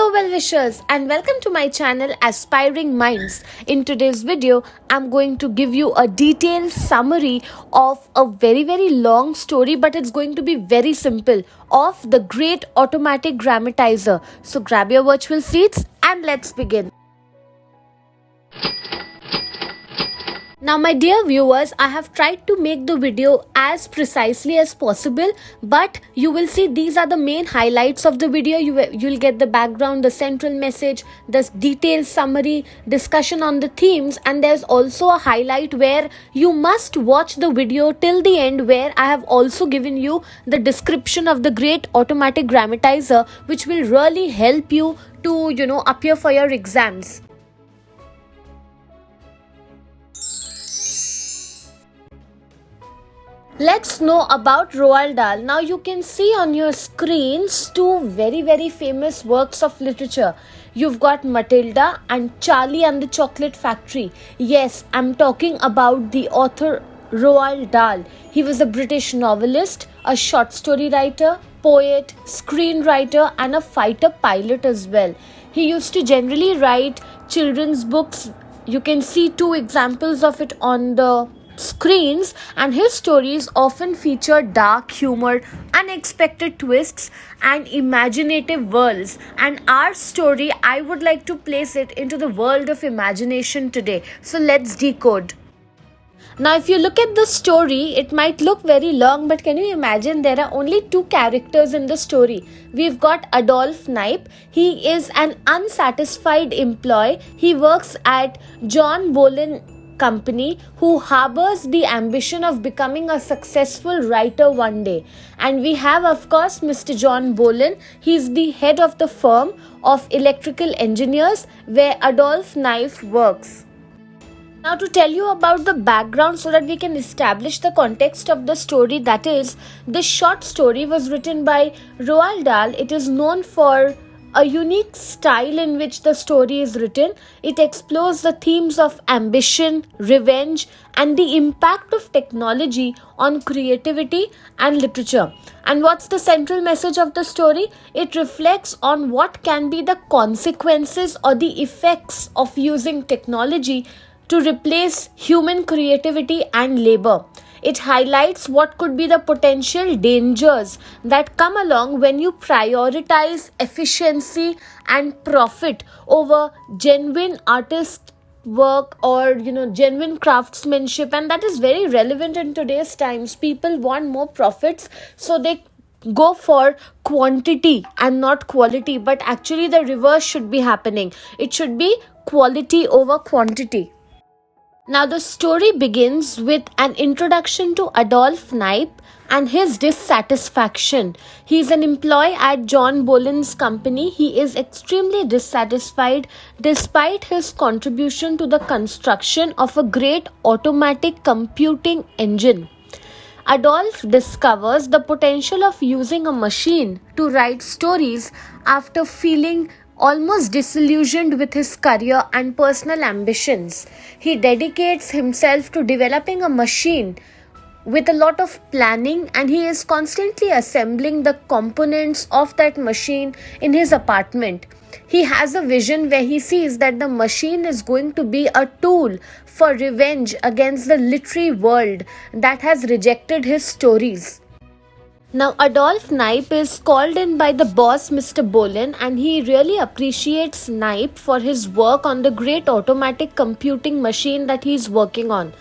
Hello well-wishers and welcome to my channel Aspiring Minds. In today's video, I'm going to give you a detailed summary of a very long story, but it's going to be very simple, of the Great Automatic Grammatizer. So grab your virtual seats and let's begin. Now my dear viewers, I have tried to make the video as precisely as possible, but you will see these are the main highlights of the video. You'll get the background, the central message, the detailed summary, discussion on the themes, and there's also a highlight where you must watch the video till the end, where I have also given you the description of the Great Automatic Grammatizer, which will really help you to appear for your exams. Let's know about Roald Dahl. Now you can see on your screens two very famous works of literature. You've got Matilda and Charlie and the Chocolate Factory. Yes, I'm talking about the author Roald Dahl. He was a British novelist, a short story writer, poet, screenwriter, and a fighter pilot as well. He used to generally write children's books. You can see two examples of it on the screens, and his stories often feature dark humor, unexpected twists, and imaginative worlds. And our story, I would like to place it into the world of imagination today. So let's decode. Now if you look at the story, it might look very long, but can you imagine there are only two characters in the story? We've got Adolph Knipe. He is an unsatisfied employee. He works at John Bolen company, who harbors the ambition of becoming a successful writer one day. And we have, of course, Mr. John Bolen. He's the head of the firm of electrical engineers where Adolph Knipe works. Now to tell you about the background so that we can establish the context of the story, that is, this short story was written by Roald Dahl. It is known for a unique style in which the story is written. It explores the themes of ambition, revenge, and the impact of technology on creativity and literature. And what's the central message of the story? It reflects on what can be the consequences or the effects of using technology to replace human creativity and labor. It highlights what could be the potential dangers that come along when you prioritize efficiency and profit over genuine artist work or genuine craftsmanship. And that is very relevant in today's times. People want more profits, so they go for quantity and not quality, but actually the reverse should be happening. It should be quality over quantity. Now the story begins with an introduction to Adolph Knipe and his dissatisfaction. He is an employee at John Bolen's company. He is extremely dissatisfied despite his contribution to the construction of a great automatic computing engine. Adolph discovers the potential of using a machine to write stories after feeling almost disillusioned with his career and personal ambitions. He dedicates himself to developing a machine with a lot of planning, and he is constantly assembling the components of that machine in his apartment. He has a vision where he sees that the machine is going to be a tool for revenge against the literary world that has rejected his stories. Now Adolph Knipe is called in by the boss, Mr. Bolen, and he really appreciates Knipe for his work on the great automatic computing machine that he is working on.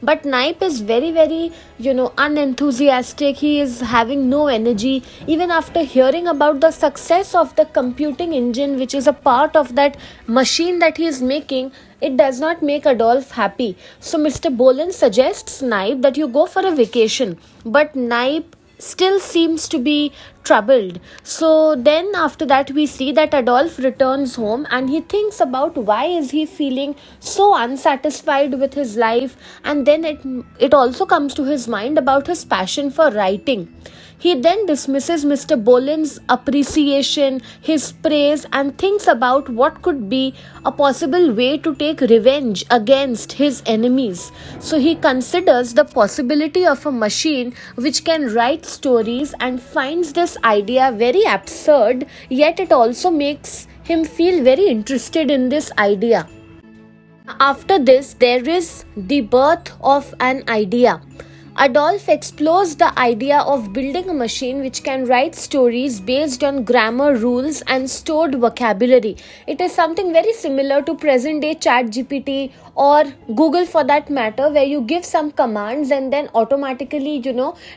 But Knipe is very unenthusiastic. He is having no energy. Even after hearing about the success of the computing engine, which is a part of that machine that he is making, it does not make Adolph happy. So Mr. Bolen suggests Knipe that you go for a vacation. But Knipe still seems to be troubled. So then after that we see that Adolph returns home and he thinks about why is he feeling so unsatisfied with his life, and then it also comes to his mind about his passion for writing. He then dismisses Mr. Bolen's appreciation, his praise, and thinks about what could be a possible way to take revenge against his enemies. So he considers the possibility of a machine which can write stories and finds this idea very absurd, yet it also makes him feel very interested in this idea. After this, there is the birth of an idea. Adolph explores the idea of building a machine which can write stories based on grammar rules and stored vocabulary. It is something very similar to present day ChatGPT or Google for that matter, where you give some commands and then automatically,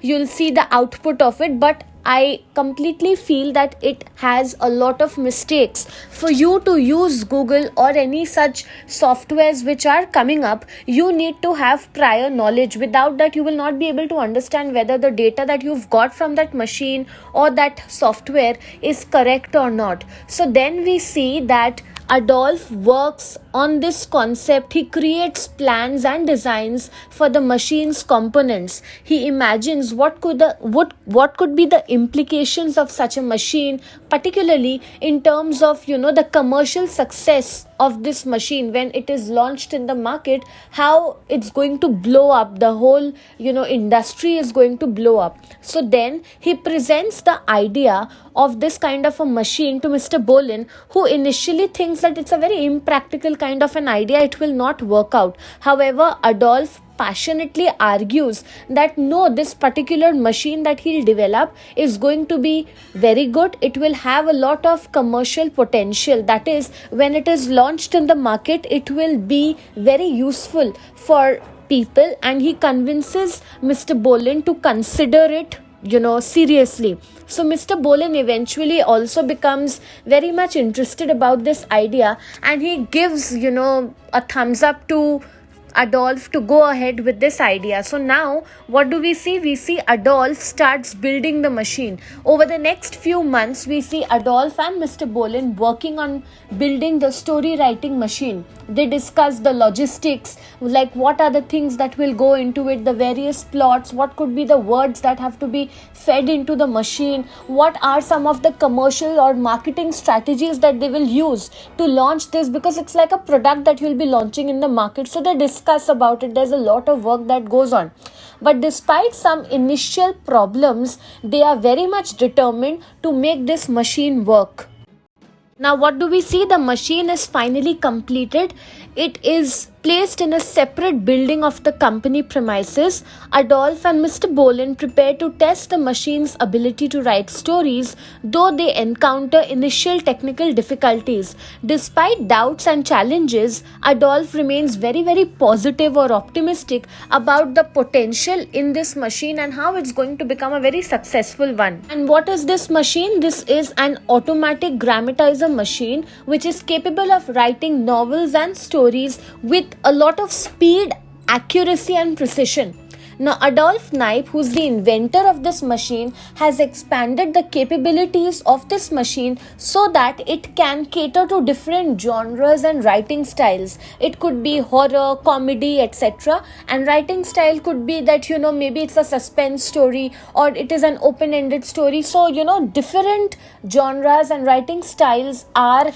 you'll see the output of it. But I completely feel that it has a lot of mistakes. For you to use Google or any such softwares which are coming up, you need to have prior knowledge. Without that, you will not be able to understand whether the data that you've got from that machine or that software is correct or not. So then we see that Adolph works on this concept. He creates plans and designs for the machine's components. He imagines what could be the implications of such a machine, particularly in terms of the commercial success of this machine when it is launched in the market, how it's going to blow up. The whole industry is going to blow up. So then he presents the idea of this kind of a machine to Mr. Bolin, who initially thinks that it's a very impractical kind of an idea, it will not work out. However, Adolph passionately argues that no, this particular machine that he'll develop is going to be very good. It will have a lot of commercial potential. That is, when it is launched in the market, it will be very useful for people, and he convinces Mr. Bolin to consider it seriously. So Mr. Bolin eventually also becomes very much interested about this idea, and he gives a thumbs up to Adolph to go ahead with this idea. So now what do we see? We see Adolph starts building the machine. Over the next few months, we see Adolph and Mr. Bolin working on building the story writing machine. They discuss the logistics, like what are the things that will go into it, the various plots, what could be the words that have to be fed into the machine, what are some of the commercial or marketing strategies that they will use to launch this, because it's like a product that you'll be launching in the market. So they discuss about it. There's a lot of work that goes on. But despite some initial problems, they are very much determined to make this machine work. Now what do we see? The machine is finally completed. It is placed in a separate building of the company premises. Adolph and Mr. Bolin prepare to test the machine's ability to write stories, though they encounter initial technical difficulties. Despite doubts and challenges, Adolph remains very, very positive or optimistic about the potential in this machine and how it's going to become a very successful one. And what is this machine? This is an automatic grammatizer machine which is capable of writing novels and stories with a lot of speed, accuracy and precision. Now, Adolph Knipe, who's the inventor of this machine, has expanded the capabilities of this machine so that it can cater to different genres and writing styles. It could be horror, comedy, etc. And writing style could be that, maybe it's a suspense story or it is an open-ended story. So, different genres and writing styles are,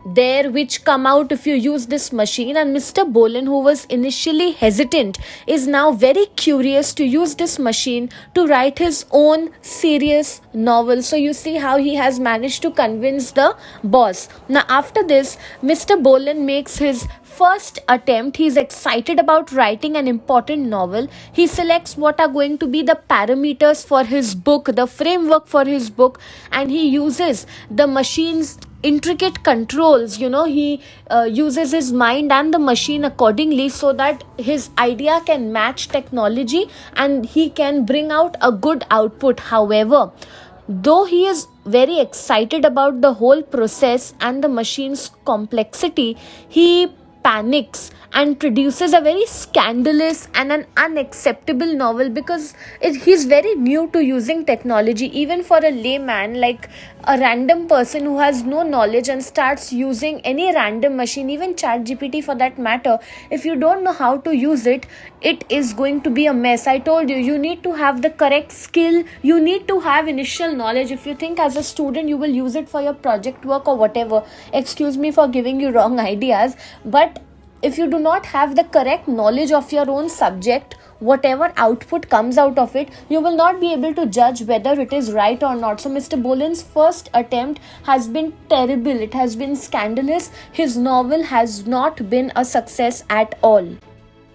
there which come out if you use this machine. And Mr. Bolin, who was initially hesitant, is now very curious to use this machine to write his own serious novel. So you see how he has managed to convince the boss. Now after this, Mr. Bolin makes his first attempt. He's excited about writing an important novel. He selects what are going to be the parameters for his book, the framework for his book, and he uses the machine's intricate controls. He uses his mind and the machine accordingly so that his idea can match technology and he can bring out a good output. However, though he is very excited about the whole process and the machine's complexity, he panics and produces a very scandalous and an unacceptable novel because he's very new to using technology. Even for a layman, like a random person who has no knowledge and starts using any random machine, even ChatGPT for that matter, if you don't know how to use it, it is going to be a mess. I told you, you need to have the correct skill. You need to have initial knowledge. If you think as a student you will use it for your project work or whatever, excuse me for giving you wrong ideas, but if you do not have the correct knowledge of your own subject, whatever output comes out of it, you will not be able to judge whether it is right or not. So Mr. Bolen's first attempt has been terrible. It has been scandalous. His novel has not been a success at all.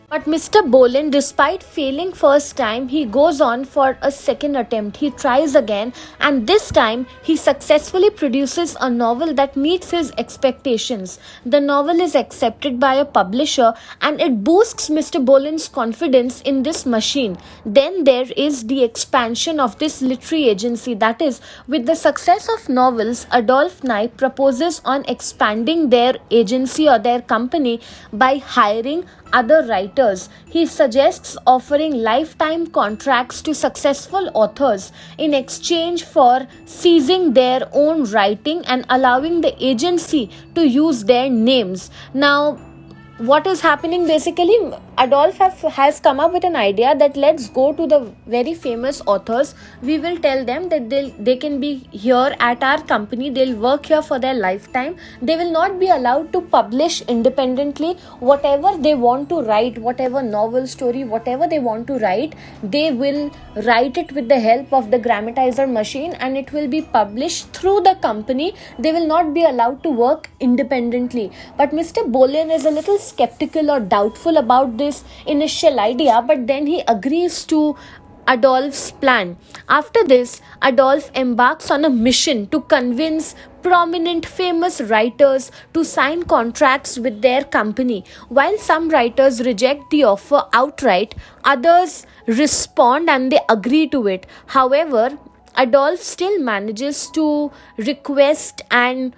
But Mr. Bolen, despite failing first time, he goes on for a second attempt. He tries again, and this time he successfully produces a novel that meets his expectations. The novel is accepted by a publisher, and it boosts Mr. Bolen's confidence in this machine. Then there is the expansion of this literary agency. That is, with the success of novels, Adolph Knipe proposes on expanding their agency or their company by hiring other writers. He suggests offering lifetime contracts to successful authors in exchange for seizing their own writing and allowing the agency to use their names. Now, what is happening basically, Adolph has come up with an idea that let's go to the very famous authors. We will tell them that they can be here at our company. They'll work here for their lifetime. They will not be allowed to publish independently. Whatever they want to write, whatever novel, story, whatever they want to write, they will write it with the help of the grammatizer machine, and it will be published through the company. They will not be allowed to work independently. But Mr. Bolen is a little skeptical or doubtful about this initial idea, but then he agrees to Adolph's plan. After this, Adolph embarks on a mission to convince prominent famous writers to sign contracts with their company. While some writers reject the offer outright, others respond and they agree to it. However, Adolph still manages to request and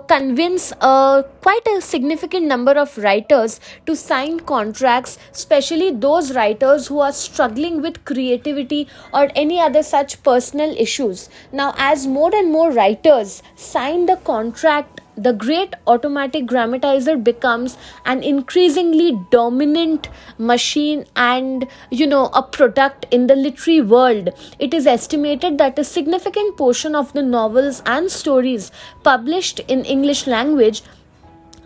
convince quite a significant number of writers to sign contracts, especially those writers who are struggling with creativity or any other such personal issues. Now, as more and more writers sign the contract, the Great Automatic Grammatizer becomes an increasingly dominant machine and, a product in the literary world. It is estimated that a significant portion of the novels and stories published in English language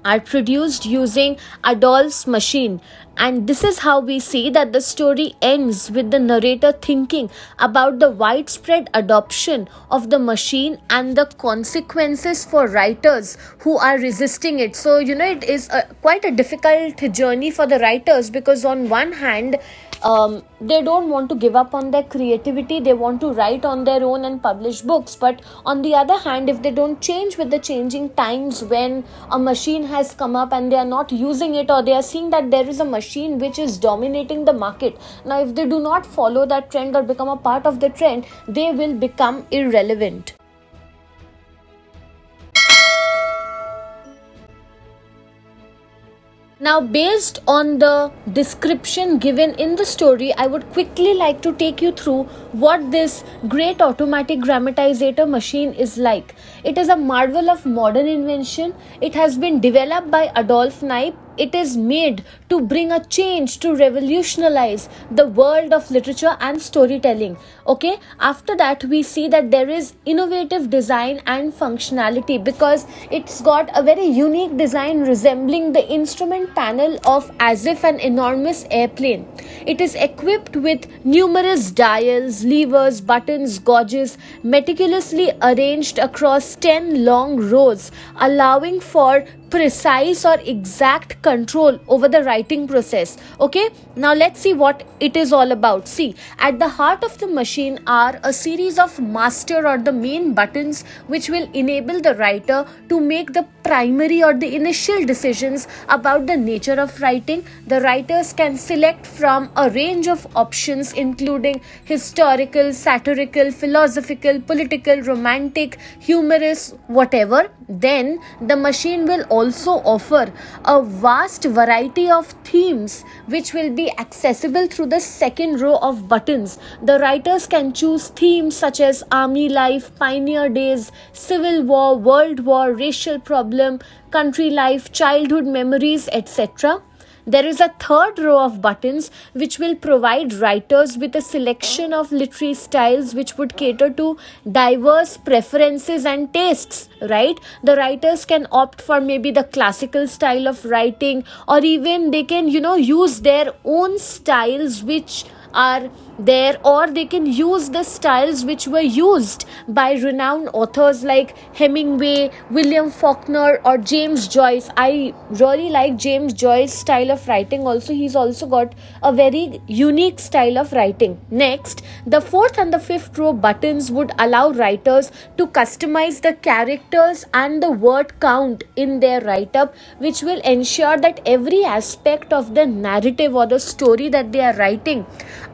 are produced using Adolph's machine. And this is how we see that the story ends with the narrator thinking about the widespread adoption of the machine and the consequences for writers who are resisting it. So, it is quite a difficult journey for the writers, because on one hand, they don't want to give up on their creativity. They want to write on their own and publish books. But on the other hand, if they don't change with the changing times, when a machine has come up and they are not using it, or they are seeing that there is a machine which is dominating the market, now if they do not follow that trend or become a part of the trend, they will become irrelevant. Now, based on the description given in the story, I would quickly like to take you through what this Great Automatic Grammatizator machine is like. It is a marvel of modern invention. It has been developed by Adolph Knipe. It is made to bring a change, to revolutionize the world of literature and storytelling. Okay, after that we see that there is innovative design and functionality, because it's got a very unique design resembling the instrument panel of as if an enormous airplane. It is equipped with numerous dials, levers, buttons, gauges, meticulously arranged across 10 long rows, allowing for precise or exact control over the writing process. Okay, now let's see what it is all about. See, at the heart of the machine are a series of master or the main buttons which will enable the writer to make the primary or the initial decisions about the nature of writing. The writers can select from a range of options including historical, satirical, philosophical, political, romantic, humorous, whatever. Then the machine will also offer a vast variety of themes which will be accessible through the second row of buttons. The writers can choose themes such as army life, pioneer days, civil war, world war, racial problem, country life, childhood memories, etc. There is a third row of buttons which will provide writers with a selection of literary styles which would cater to diverse preferences and tastes, right? The writers can opt for maybe the classical style of writing, or even they can, use their own styles which are there, or they can use the styles which were used by renowned authors like Hemingway, William Faulkner, or James Joyce. I really like James Joyce's style of writing also. He's also got a very unique style of writing. Next, the fourth and the fifth row buttons would allow writers to customize the characters and the word count in their write-up, which will ensure that every aspect of the narrative or the story that they are writing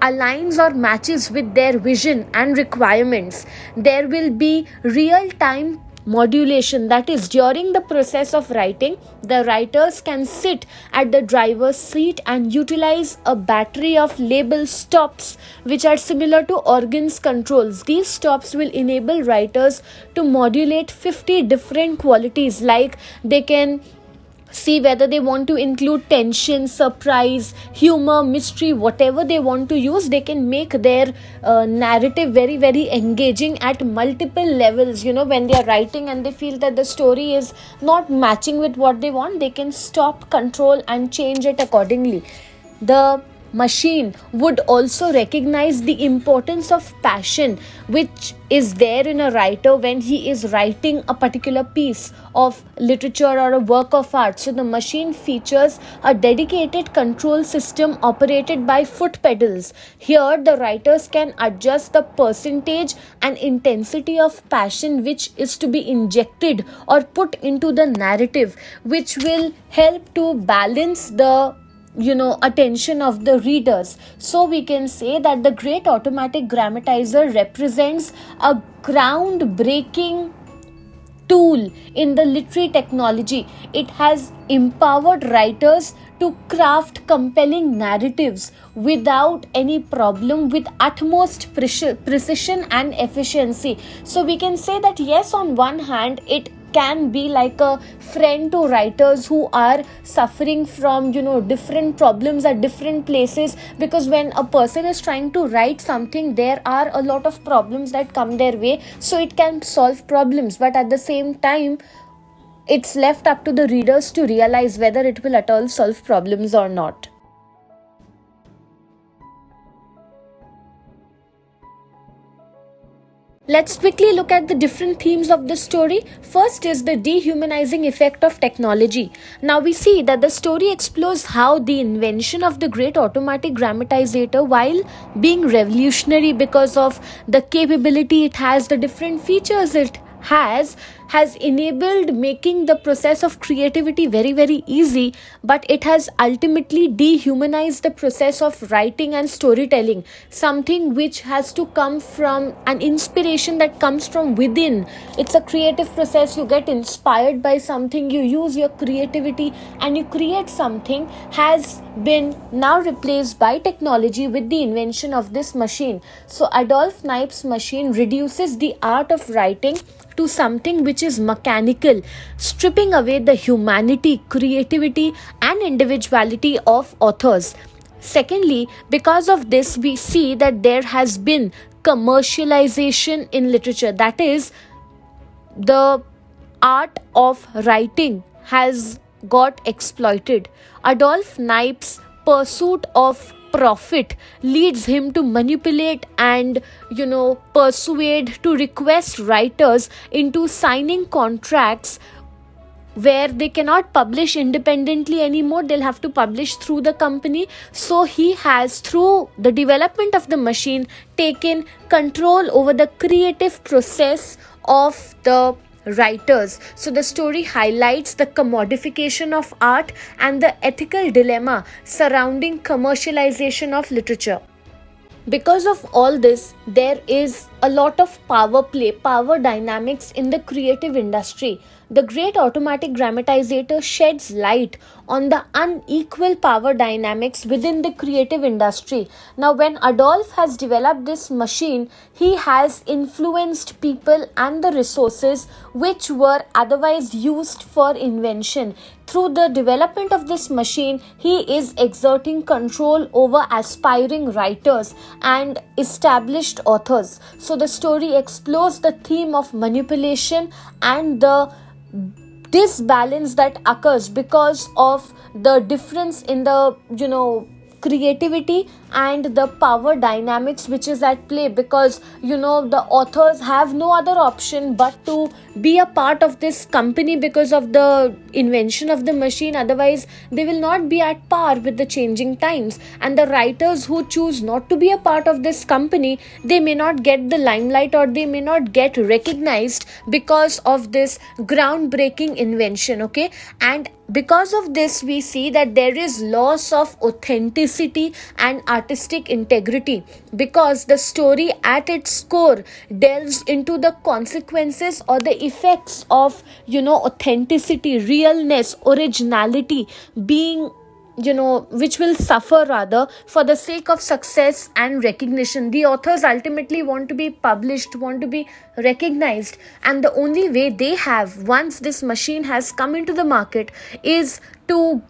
aligns or matches with their vision and requirements. There will be real-time modulation, that is, during the process of writing, the writers can sit at the driver's seat and utilize a battery of label stops which are similar to organs controls. These stops will enable writers to modulate 50 different qualities, like they can see whether they want to include tension, surprise, humor, mystery, whatever they want to use. They can make their narrative very, very engaging at multiple levels. When they are writing and they feel that the story is not matching with what they want, they can stop, control, and change it accordingly. The machine would also recognize the importance of passion which is there in a writer when he is writing a particular piece of literature or a work of art. So the machine features a dedicated control system operated by foot pedals. Here the writers can adjust the percentage and intensity of passion which is to be injected or put into the narrative, which will help to balance the attention of the readers. So we can say that the Great Automatic Grammatizer represents a groundbreaking tool in the literary technology. It has empowered writers to craft compelling narratives without any problem, with utmost precision and efficiency. So we can say that yes, on one hand it can be like a friend to writers who are suffering from different problems at different places, because when a person is trying to write something, there are a lot of problems that come their way, so it can solve problems, but at the same time it's left up to the readers to realize whether it will at all solve problems or not. Let's quickly look at the different themes of the story. First is the dehumanizing effect of technology. Now we see that the story explores how the invention of the Great Automatic Grammatizator, while being revolutionary because of the capability it has, the different features it has enabled making the process of creativity very, very easy, but it has ultimately dehumanized the process of writing and storytelling, something which has to come from an inspiration that comes from within. It's a creative process. You get inspired by something, you use your creativity and you create something, has been now replaced by technology with the invention of this machine. So Adolph Knipe's machine reduces the art of writing to something which is mechanical, stripping away the humanity, creativity, and individuality of authors. Secondly, because of this, we see that there has been commercialization in literature. That is, the art of writing has got exploited. Adolph Knipe's pursuit of profit leads him to manipulate and persuade, to request writers into signing contracts where they cannot publish independently anymore. They'll have to publish through the company. So he has, through the development of the machine, taken control over the creative process of the writers. So the story highlights the commodification of art and the ethical dilemma surrounding commercialization of literature. Because of all this, there is a lot of power play, power dynamics in the creative industry. The Great Automatic Grammatizator sheds light on the unequal power dynamics within the creative industry. Now, when Adolph has developed this machine, he has influenced people and the resources which were otherwise used for invention. Through the development of this machine, he is exerting control over aspiring writers and established authors. So the story explores the theme of manipulation and the disbalance that occurs because of the difference in the creativity and the power dynamics which is at play, because the authors have no other option but to be a part of this company because of the invention of the machine. Otherwise they will not be at par with the changing times, and the writers who choose not to be a part of this company, they may not get the limelight or they may not get recognized because of this groundbreaking invention. Okay, and because of this we see that there is loss of authenticity and artistic integrity, because the story at its core delves into the consequences or the effects of authenticity, realness, originality being which will suffer rather for the sake of success and recognition. The authors ultimately want to be published, want to be recognized, and the only way they have once this machine has come into the market is to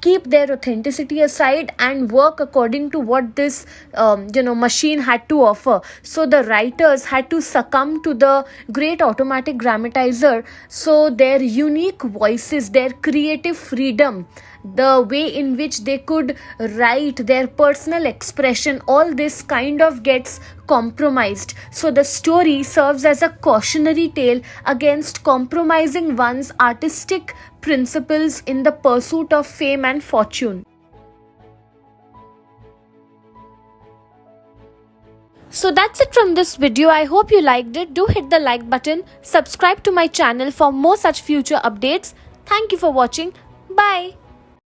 keep their authenticity aside and work according to what this machine had to offer. So the writers had to succumb to the Great Automatic Grammatizer, so their unique voices, their creative freedom, the way in which they could write, their personal expression, all this kind of gets compromised. So the story serves as a cautionary tale against compromising one's artistic principles in the pursuit of fame and fortune. So that's it from this video. I hope you liked it. Do hit the like button, subscribe to my channel for more such future updates. Thank you for watching. Bye.